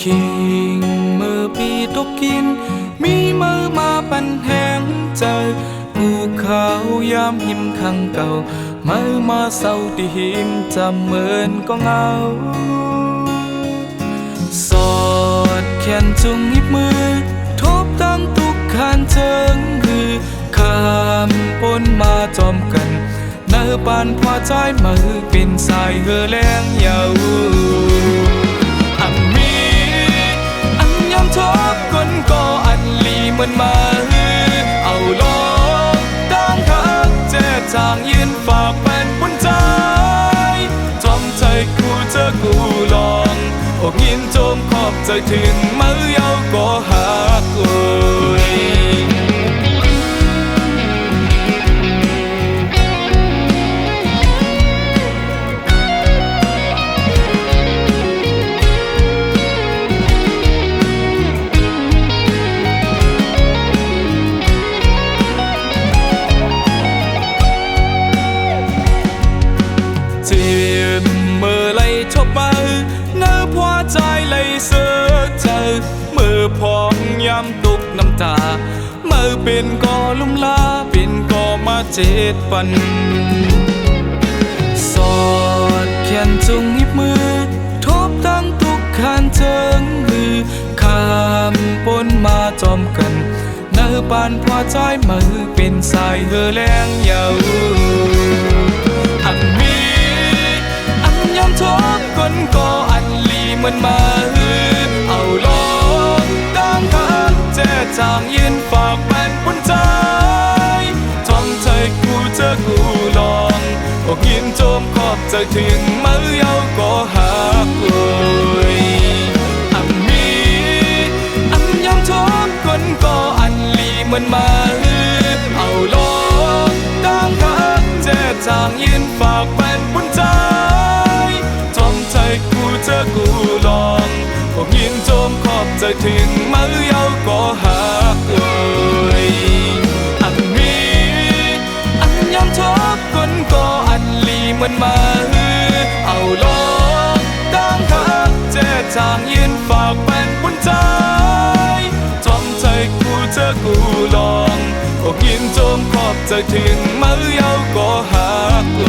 คิงมือปีตกกินมีมือมาปันแหงใจภูเขายามหิมขังเก่ามือมาเศร้าที่หิมจำเหมือนก็เงาสอดแขนจุงหิบมือทบตั้งทุกขานเชิงคือคำปนมาจอมกันเนื้อปานพอใจมือเป็นสายเหือแรงยาวอันมีอันยำทบคนก็อันลีมันมาเอาลงตั้งหักเจ็ดจางยืนฝากเป็นปุ่นใจจอมใจกูเจอกูลองอกยินโจมขอบใจถึงมือเยาก็หักเลยมือไล่ชบมือเนื้อพอใจไล่เสือเจอมือพองย้ำตุกน้ำตามือเป็นก็ลุ่มลาเป็นก็มาเจ็ดปันสอดแขนจุงหิบมือทบตั้งทุกขานเชิงมือคำปนมาจอมกันเนื้อปานพอใจมือเป็นสายเหือแรงยาวอันมียำทบคนก็อันลีมันมาเอาลงตั้งหักเจ็ดจางยืนฝากเป็นปุ่นใจจอมใจกูเจอกูลองอกยินโจมขอบใจถึงมือเยาก็หักเลยอันมีอันยำทบคนก็อันลีมันมาเอาลงตั้งหักเจ็ดจางยืนฝากเป็นปุ่นใจกูเจอกูลองอกยินโจมขอบใจถึงมือเยาก็หักเลยอันมีอันยำทบคนก็อันลีมันมาเอาลงตั้งหักเจ็ดจางยืนฝากเป็นปุ่นใจจอมใจกูเจอกูลองอกยินโจมขอบใจถึงมือเยาก็หักเล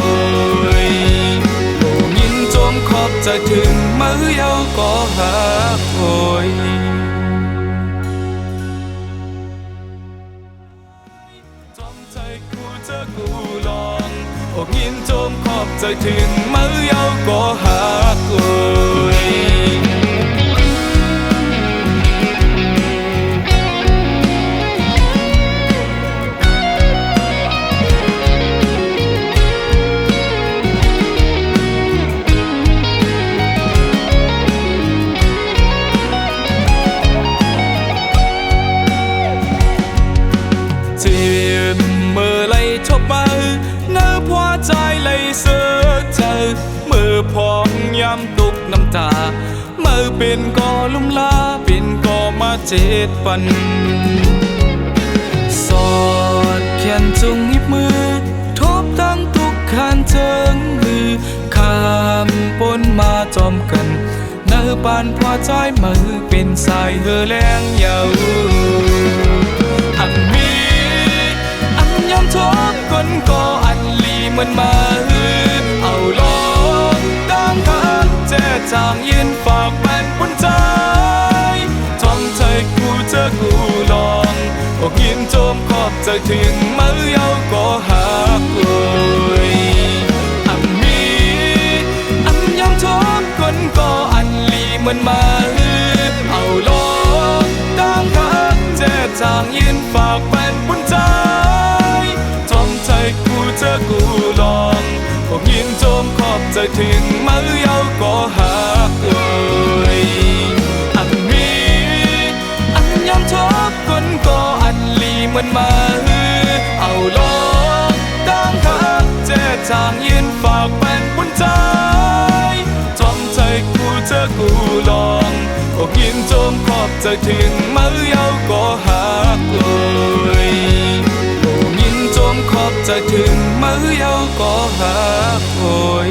ยขอบใจถึงมือเยาก็หักโอยจอมใจกูเจอกูลองอกยินโจมขอบใจถึงมือเยาก็หักโอยมือไล่ชบมือเนื้อพอใจไล่เสือเจอมือพองย้ำตุกน้ำตามือเป็นก็ลุ่มลาเป็นก็มาเจ็ดปันสอดแขนจุงหิบมือทบตั้งทุกขานเชิงมือคำปนมาจอมกันเนื้อปานพอใจมือเป็นสายเหือแรงยาวอันมียำทบคนก็อันลีมันมาเอาลงตั้งหักเจ็ดจางยืนฝากเป็นปุ่นใจจอมใจกูเจอกูลองอกยินโจมขอบใจถึงมือเยาก็หักเลยอันมีอันยำทบคนก็อันลีมันมาเอาลงตั้งหักเจ็ดจางยืนฝากเป็นปุ่นใจกูเจอกูลองอกยินโจมขอบใจถึงมือเยาก็หักเลยอันมีอันยำทบคนก็อันลีมันมาเอาลงตั้งหักเจ็ดจางยืนฝากเป็นปุ่นใจจอมใจกูเจอกูลองอกยินโจมขอบใจถึงมือเยาก็หักเลยขอบใจถึงมือเยาก็หักโอย